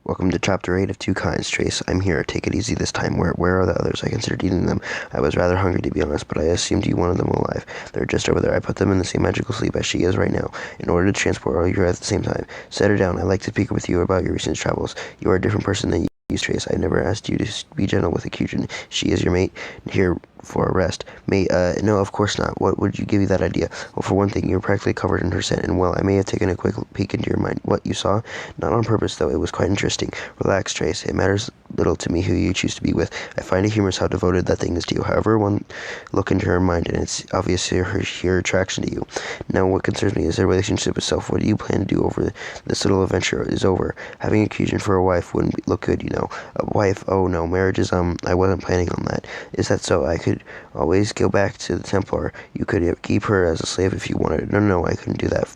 Welcome to Chapter 8 of Two Kinds, Trace. I'm here. Take it easy this time. Where are the others? I considered eating them. I was rather hungry, to be honest, but I assumed you wanted them alive. They're just over there. I put them in the same magical sleep as she is right now, in order to transport all you at the same time. Set her down. I'd like to speak with you about your recent travels. You are a different person than you used, Trace. I never asked you to be gentle with Acujin. She is your mate, here for a rest. Mate, no, of course not. What would you give you that idea? Well, for one thing, you're practically covered in her scent, and well, I may have taken a quick peek into your mind. What you saw? Not on purpose, though. It was quite interesting. Relax, Trace. It matters little to me who you choose to be with. I find it humorous how devoted that thing is to you. However, one look into her mind, and it's obvious her attraction to you. Now, what concerns me is the relationship itself. What do you plan to do over this little adventure is over? Having a Cajun for a wife wouldn't look good, you know. A wife? Oh, no. Marriage is, I wasn't planning on that. Is that so? I could always go back to the Templar. You could keep her as a slave if you wanted. No, I couldn't do that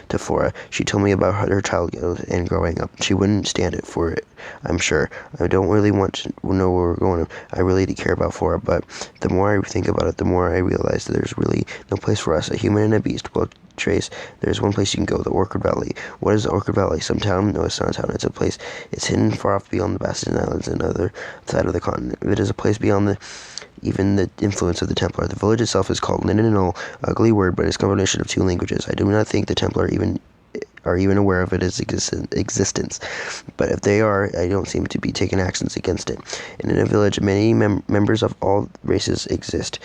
to Flora. She told me about her childhood and growing up. She wouldn't stand it for it, I'm sure. I don't really want to know where we're going. I really do care about Flora, but the more I think about it, the more I realize that there's really no place for us, a human and a beast. Well, Trace, there's one place you can go, the Orchid Valley. What is the Orchid Valley? Some town? No, it's not a town. It's a place. It's hidden far off beyond the Bastion Islands and other side of the continent. It is a place beyond even the influence of the Templar. The village itself is called Linenol, ugly word, but it's a combination of two languages. I do not think the Templar are even aware of its existence. But if they are, I don't seem to be taking actions against it. And in a village, many members of all races exist.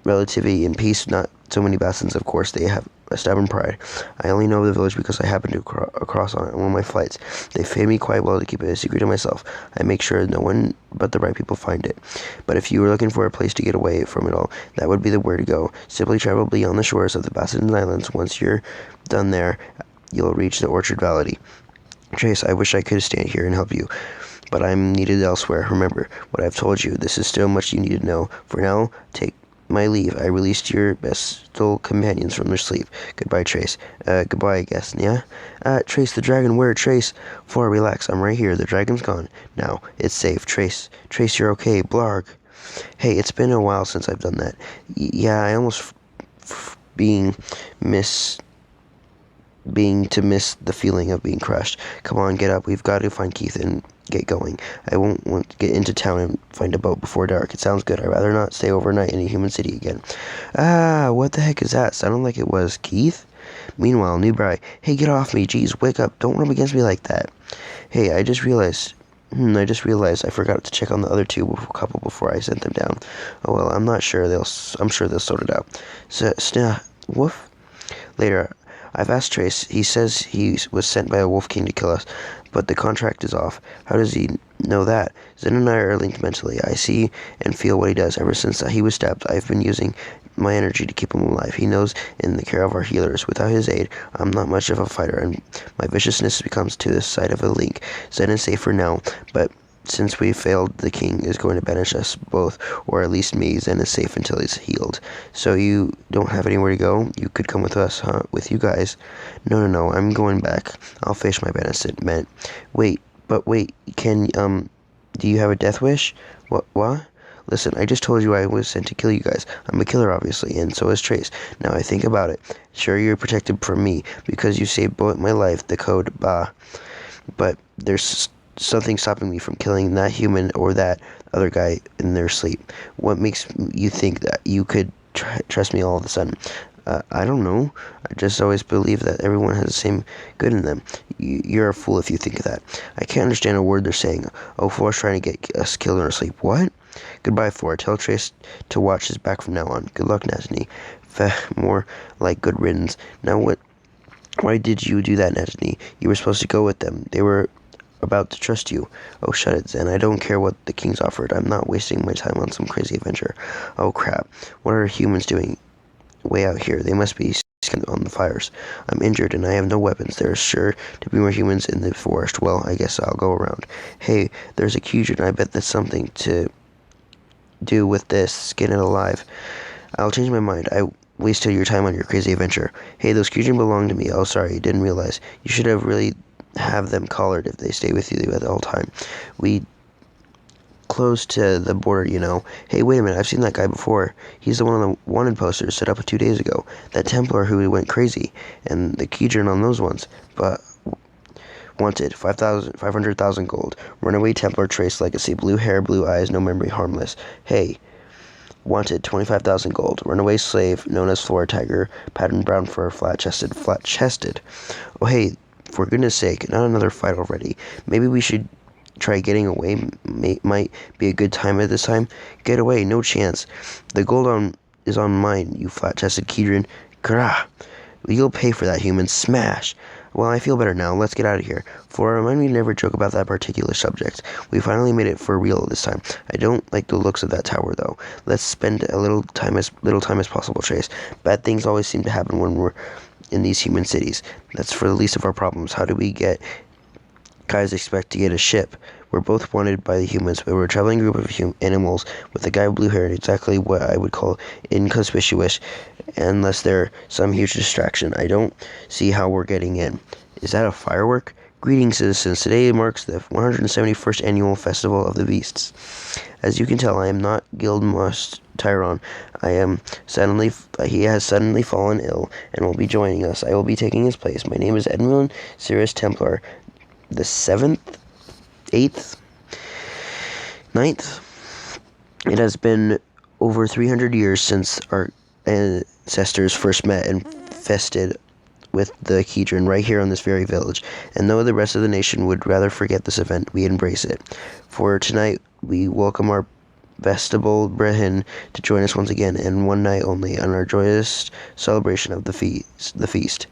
Relativity and peace, not so many bastions, of course. They have a stubborn pride. I only know the village because I happened to across on it on one of my flights. They pay me quite well to keep it a secret to myself. I make sure no one but the right people find it. But if you were looking for a place to get away from it all, that would be the where to go. Simply travel beyond the shores of the Bastion Islands. Once you're done there, you'll reach the Orchid Valley. Trace, I wish I could stand here and help you, but I'm needed elsewhere. Remember what I've told you. This is still much you need to know. For now, take my leave. I released your bestial companions from their sleep. Goodbye, Trace. Goodbye, I guess, yeah? Trace, the dragon, where? Trace. Flora, relax. I'm right here. The dragon's gone. Now, it's safe. Trace, you're okay. Blarg. Hey, it's been a while since I've done that. Yeah, I almost miss the feeling of being crushed. Come on, get up. We've got to find Keith and get going. I won't want to get into town and find a boat before dark. It sounds good. I'd rather not stay overnight in a human city again. What the heck is that? Sounded like it was Keith. Meanwhile, new bride. Hey, get off me. Jeez, wake up. Don't rub against me like that. Hey, I just realized I forgot to check on the other couple before I sent them down. Oh well, I'm sure they'll sort it out. Woof. Later, I've asked Trace. He says he was sent by a Wolf King to kill us, but the contract is off. How does he know that? Zen and I are linked mentally. I see and feel what he does. Ever since he was stabbed, I've been using my energy to keep him alive. He knows in the care of our healers. Without his aid, I'm not much of a fighter, and my viciousness becomes to the side of a link. Zen is safe for now, but since we failed, the king is going to banish us both, or at least me. Zen is safe until he's healed. So you don't have anywhere to go? You could come with us, huh? With you guys? No, I'm going back. I'll face my banishment. Wait, do you have a death wish? What? Listen, I just told you I was sent to kill you guys. I'm a killer, obviously, and so is Trace. Now I think about it. Sure, you're protected from me, because you saved both my life, the code, but there's something stopping me from killing that human or that other guy in their sleep. What makes you think that you could trust me all of a sudden? I don't know. I just always believe that everyone has the same good in them. You're a fool if you think that. I can't understand a word they're saying. Oh, Flora's trying to get us killed in our sleep. What? Goodbye, Flora. Tell Trace to watch his back from now on. Good luck, Nathalie. More like good riddance. Now what? Why did you do that, Nathalie? You were supposed to go with them. They were about to trust you. Oh, shut it, Zen. I don't care what the king's offered. I'm not wasting my time on some crazy adventure. Oh, crap. What are humans doing way out here? They must be on the fires. I'm injured and I have no weapons. There's sure to be more humans in the forest. Well, I guess I'll go around. Hey, there's a Cujin. I bet that's something to do with this. Skin it alive. I'll change my mind. I wasted your time on your crazy adventure. Hey, those Cujin belong to me. Oh, sorry. Didn't realize. You should have them collared if they stay with you at all time. We close to the border, you know. Hey, wait a minute, I've seen that guy before. He's the one on the wanted posters set up 2 days ago. That Templar who went crazy, and the Keygen on those ones. But Wanted, 500,000 gold. Runaway Templar, trace legacy. Blue hair, blue eyes, no memory, harmless. Hey. Wanted, 25,000 gold. Runaway slave, known as Flora Tiger. Patterned brown fur, flat-chested. Oh hey, for goodness sake, not another fight already. Maybe we should try getting away. Might be a good time at this time. Get away, no chance. The gold is on mine, you flat-chested Kedron. Grah! You'll pay for that, human. Smash! Well, I feel better now. Let's get out of here. Flora, remind me to never joke about that particular subject. We finally made it for real this time. I don't like the looks of that tower, though. Let's spend a little time as possible, Trace. Bad things always seem to happen when we're in these human cities. That's for the least of our problems. How do we get... Guys expect to get a ship. We're both wanted by the humans, but we're a traveling group of animals with a guy with blue hair and exactly what I would call inconspicuous, unless they're some huge distraction. I don't see how we're getting in. Is that a firework? Greetings, citizens. Today marks the 171st annual Festival of the Beasts. As you can tell, I am not Guildmaster Tyron. He has suddenly fallen ill and will be joining us. I will be taking his place. My name is Edmund Sirius Templar, the 7th, 8th, 9th. It has been over 300 years since our ancestors first met and feasted with the Kedron right here on this very village. And though the rest of the nation would rather forget this event, we embrace it. For tonight, we welcome our Vestibule Brehin to join us once again, and one night only, on our joyous celebration of the feast.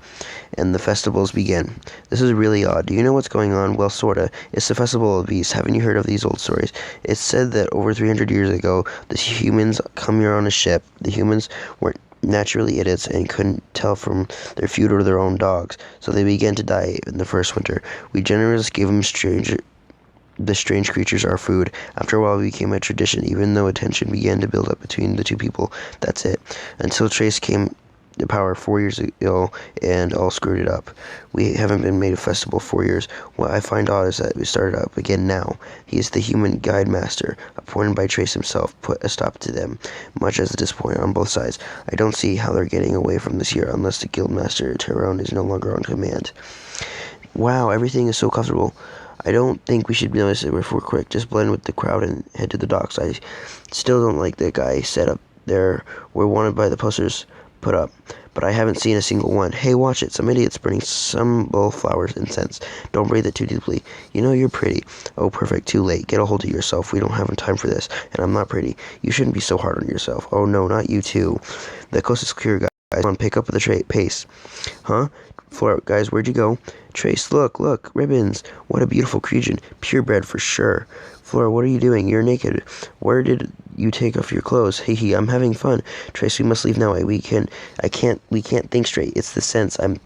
And the festivals begin. This is really odd. Do you know what's going on? Well, sorta. It's the Festival of Beasts. Haven't you heard of these old stories? It's said that over 300 years ago, the humans come here on a ship. The humans weren't naturally idiots and couldn't tell from their feud or their own dogs, so they began to die in the first winter. We generously gave them the strange creatures our food. After a while, it became a tradition, even though a tension began to build up between the two people. That's it. Until Trace came to power 4 years ago and all screwed it up. We haven't been made a festival 4 years. What I find odd is that we started up again now. He is the human guide master, appointed by Trace himself, put a stop to them, much as a disappointment on both sides. I don't see how they're getting away from this year unless the Guildmaster Tyrone is no longer on command. Wow, everything is so comfortable. I don't think we should be honest if we're quick. Just blend with the crowd and head to the docks. I still don't like the guy set up there. We're wanted by the posters put up, but I haven't seen a single one. Hey, watch it. Some idiot's burning some bowl flowers incense. Don't breathe it too deeply. You know you're pretty. Oh, perfect. Too late. Get a hold of yourself. We don't have time for this, and I'm not pretty. You shouldn't be so hard on yourself. Oh, no, not you, too. The coast is clear, guys. Come on, pick up the pace. Huh? Flora, guys, where'd you go? Trace, look, ribbons. What a beautiful Kedron. Purebred for sure. Flora, what are you doing? You're naked. Where did you take off your clothes? Hee, I'm having fun. Trace, we must leave now. We can't think straight. It's the sense. I'm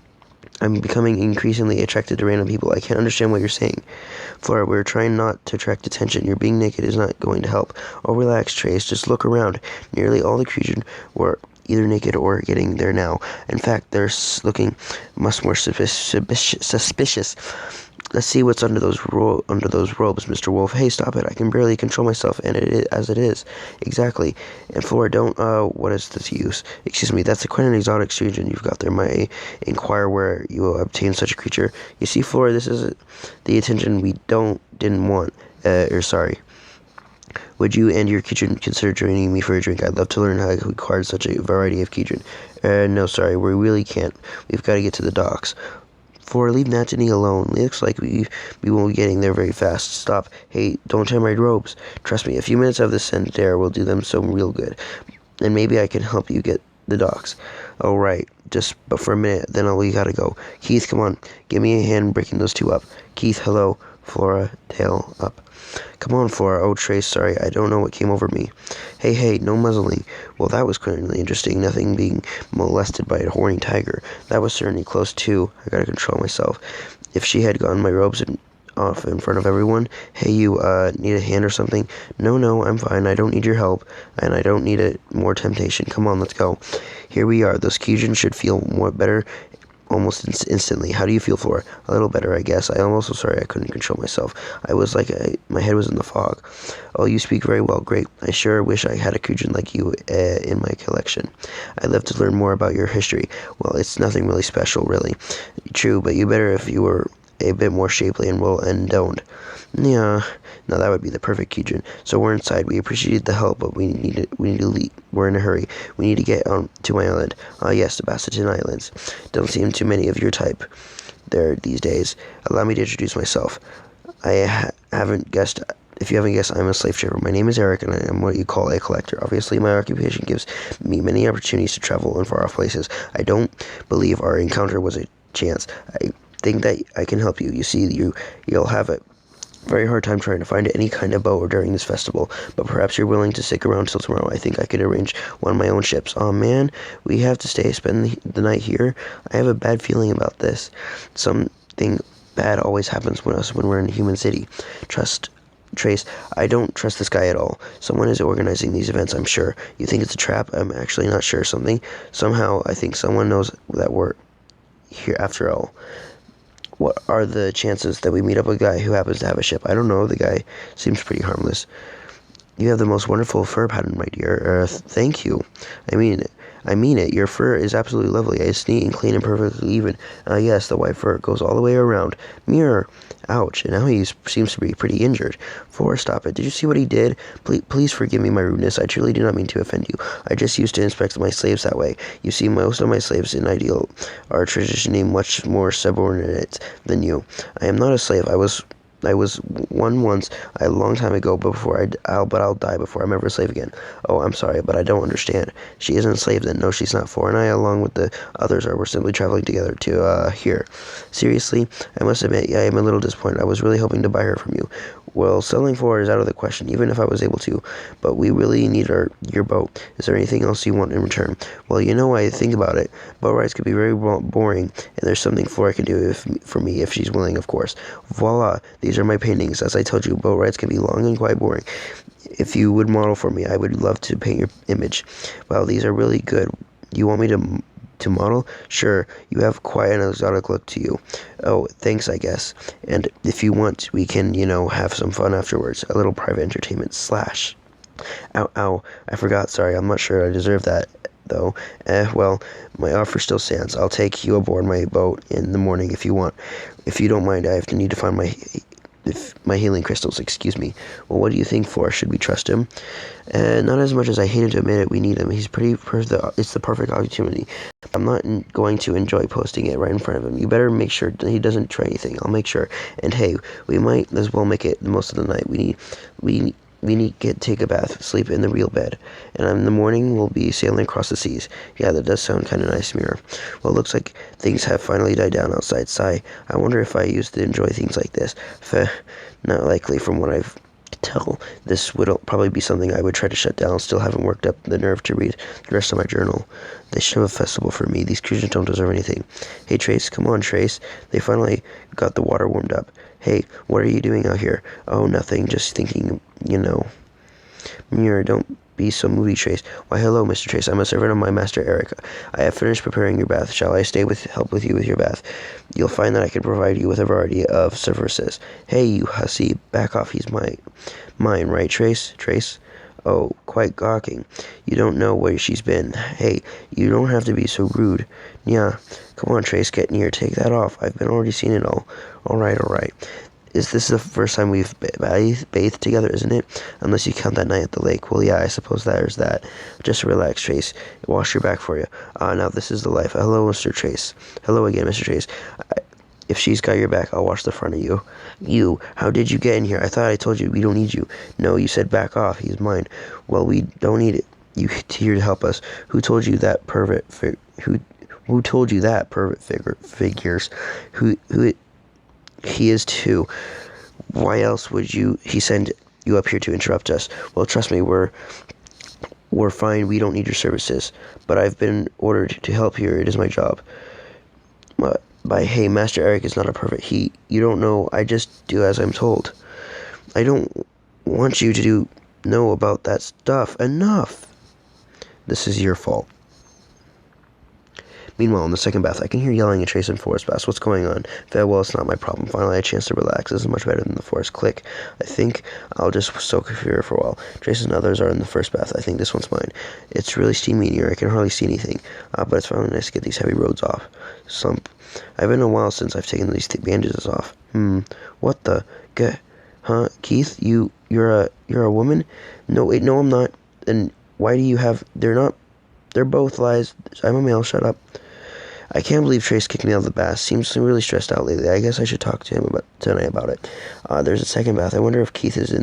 becoming increasingly attracted to random people. I can't understand what you're saying. Flora, we're trying not to attract attention. Your being naked is not going to help. Oh, relax, Trace. Just look around. Nearly all the Kedron were either naked or getting there now. In fact, they're looking much more suspicious. Let's see what's under those robes, Mr. Wolf. Hey, stop it. I can barely control myself, and it is. Exactly. And Flora, don't, what is this use? Excuse me, that's quite an exotic Kedron you've got there. May I inquire where you obtained such a creature? You see, Flora, this is the attention we didn't want. Sorry. Would you and your Kedron consider joining me for a drink? I'd love to learn how to acquire such a variety of Kedron. No, sorry, we really can't. We've got to get to the docks. Flora, leave Natany alone. It looks like we won't be getting there very fast. Stop. Hey, don't tie my robes. Trust me, a few minutes of this scent air will do them some real good. And maybe I can help you get the docks. All right, but for a minute, then we gotta go. Keith, come on. Give me a hand breaking those two up. Keith, hello. Flora, tail up. Come on, Flora. Oh, Trace, sorry, I don't know what came over me. Hey, no muzzling. Well, that was clearly interesting. Nothing being molested by a horny tiger. That was certainly close, too. I gotta control myself. If she had gotten my robes off in front of everyone, hey, you, need a hand or something? No, I'm fine. I don't need your help, and I don't need more temptation. Come on, let's go. Here we are. Those Kedron should feel more better almost instantly. How do you feel, Flora? A little better, I guess. I'm also sorry I couldn't control myself. I was like, my head was in the fog. Oh, you speak very well. Great. I sure wish I had a Kedron like you in my collection. I'd love to learn more about your history. Well, it's nothing really special, really. True, but you better if you were a bit more shapely and domed. Yeah, now that would be the perfect Kijun. So we're inside. We appreciate the help, but we need to leave. We're in a hurry. We need to get on to my island. Yes, the Basseton Islands. Don't seem too many of your type there these days. Allow me to introduce myself. Haven't guessed. If you haven't guessed, I'm a slave trader. My name is Eric, and I am what you call a collector. Obviously, my occupation gives me many opportunities to travel in far-off places. I don't believe our encounter was a chance. I think that I can help you. You see, you'll have a very hard time trying to find any kind of boat during this festival, but perhaps you're willing to stick around till tomorrow. I think I could arrange one of my own ships. Oh man, we have to spend the night here? I have a bad feeling about this. Something bad always happens when we're in a human city. Trace, I don't trust this guy at all. Someone is organizing these events, I'm sure. You think it's a trap? I'm actually not sure. Somehow, I think someone knows that we're here after all. What are the chances that we meet up with a guy who happens to have a ship? I don't know. The guy seems pretty harmless. You have the most wonderful fur pattern, my dear. Thank you. I mean it. Your fur is absolutely lovely. It's neat and clean and perfectly even. Yes, the white fur goes all the way around. Mirror. Ouch. And now he seems to be pretty injured. Forrest, stop it. Did you see what he did? Please forgive me my rudeness. I truly do not mean to offend you. I just used to inspect my slaves that way. You see, most of my slaves in Ideal are traditionally much more subordinate than you. I am not a slave. I was one once a long time ago, but I'll die before I'm ever a slave again. Oh, I'm sorry, but I don't understand. She isn't a slave then? No, she's not. Four and I, along with the others, we're simply traveling together to here. Seriously, I must admit, I am a little disappointed. I was really hoping to buy her from you. Well, selling for her is out of the question, even if I was able to. But we really need your boat. Is there anything else you want in return? Well, I think about it. Boat rides could be very boring, and there's something Flora can do for me if she's willing, of course. Voila! These are my paintings. As I told you, boat rides can be long and quite boring. If you would model for me, I would love to paint your image. Well, these are really good. You want me to model? Sure, you have quite an exotic look to you. Oh, thanks, I guess. And if you want, we can, have some fun afterwards. A little private entertainment / Ow, I forgot, sorry, I'm not sure I deserve that, though. Well, my offer still stands. I'll take you aboard my boat in the morning if you want. If you don't mind, I need to find my healing crystals, excuse me. Well, what do you think, Flora? Should we trust him? Not as much as I hated to admit it, we need him. He's it's the perfect opportunity. I'm not going to enjoy posting it right in front of him. You better make sure he doesn't try anything. I'll make sure. And hey, we might as well make it the most of the night. We need to take a bath, sleep in the real bed, and in the morning we'll be sailing across the seas. Yeah, that does sound kind of nice, Mirror. Well, it looks like things have finally died down outside. Sigh. I wonder if I used to enjoy things like this. Not likely from what I've tell. This would probably be something I would try to shut down. Still haven't worked up the nerve to read the rest of my journal. They should have a festival for me. These creatures don't deserve anything. Hey, Trace, come on, Trace. They finally got the water warmed up. Hey, what are you doing out here? Oh, nothing. Just thinking, Mirror, don't be so moody, Trace. Why, hello, Mr. Trace. I'm a servant of my master, Eric. I have finished preparing your bath. Shall I help with you with your bath? You'll find that I can provide you with a variety of services. Hey, you hussy, back off. He's mine, right, Trace? Trace? Oh, quite gawking. You don't know where she's been. Hey, you don't have to be so rude. Yeah, come on, Trace, get near. Take that off. I've already seen it all. All right. Is this the first time we've bathed together, isn't it? Unless you count that night at the lake. Well, yeah, I suppose there's that. Just relax, Trace. Wash your back for you. Now this is the life. Hello, Mr. Trace. Hello again, Mr. Trace. If she's got your back, I'll wash the front of you. You, how did you get in here? I thought I told you we don't need you. No, you said back off. He's mine. Well, we don't need it. You here to help us. Who told you that Who told you that, pervert figures? He is too. Why else would he send you up here to interrupt us? Well, trust me, we're fine. We don't need your services. But I've been ordered to help here. It is my job. Hey, Master Eric is not a pervert. You don't know. I just do as I'm told. I don't want you to know about that stuff. Enough. This is your fault. Meanwhile, in the second bath, I can hear yelling at Trace and Forrest Bass. What's going on? Well, it's not my problem. Finally, I had a chance to relax. This is much better than the forest. Click. I think I'll just soak here for a while. Trace and others are in the first bath. I think this one's mine. It's really steamy in here. I can hardly see anything. But it's finally nice to get these heavy roads off. Slump. I've been a while since I've taken these bandages off. What the? Huh? Keith, you're a woman? No, wait, no, I'm not. And why do you have... They're both lies. I'm a male. Shut up. I can't believe Trace kicked me out of the bath. Seems really stressed out lately. I guess I should talk to him tonight about it. There's a second bath. I wonder if Keith is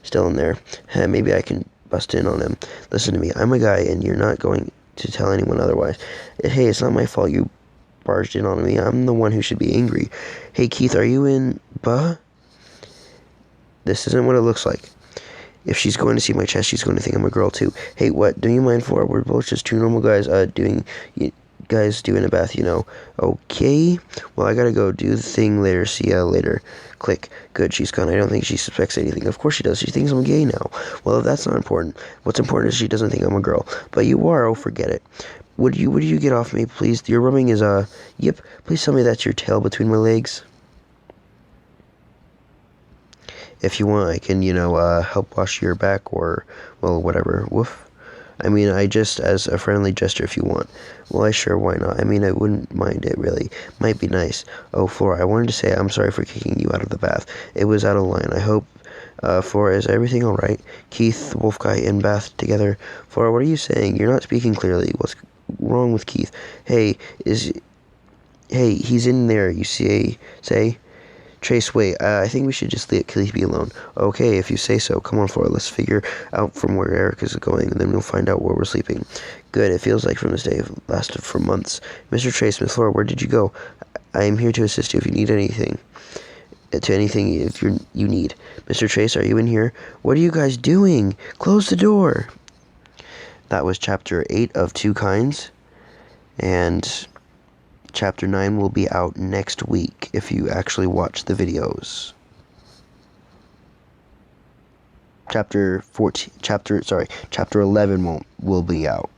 still in there. Maybe I can bust in on him. Listen to me. I'm a guy, and you're not going to tell anyone otherwise. Hey, it's not my fault you barged in on me. I'm the one who should be angry. Hey, Keith, are you in... This isn't what it looks like. If she's going to see my chest, she's going to think I'm a girl, too. Hey, what? Do you mind for? We're both just two normal guys, doing a bath, you know. Okay. Well, I gotta go do the thing later. See ya later. Click. Good, she's gone. I don't think she suspects anything. Of course she does. She thinks I'm gay now. Well, if that's not important. What's important is she doesn't think I'm a girl. But you are. Oh, forget it. Would you get off me, please? Your rubbing is, Yep. Please tell me that's your tail between my legs. If you want, I can, help wash your back or, well, whatever. Woof. I mean, as a friendly gesture if you want. Well, why not? I mean, I wouldn't mind it, really. Might be nice. Oh, Flora, I wanted to say I'm sorry for kicking you out of the bath. It was out of line. I hope, Flora, is everything alright? Keith, Wolf Guy, in bath together. Flora, what are you saying? You're not speaking clearly. What's wrong with Keith? Hey, he's in there, you say? Trace, wait, I think we should just let Keith be alone. Okay, if you say so. Come on, Flora, let's figure out from where Eric is going, and then we'll find out where we're sleeping. Good, it feels like from this day it lasted for months. Mr. Trace, Miss Flora, where did you go? I am here to assist you if you need anything. If you need. Mr. Trace, are you in here? What are you guys doing? Close the door. That was Chapter 8 of Two Kinds, and... Chapter 9 will be out next week if you actually watch the videos. Chapter 11 will be out.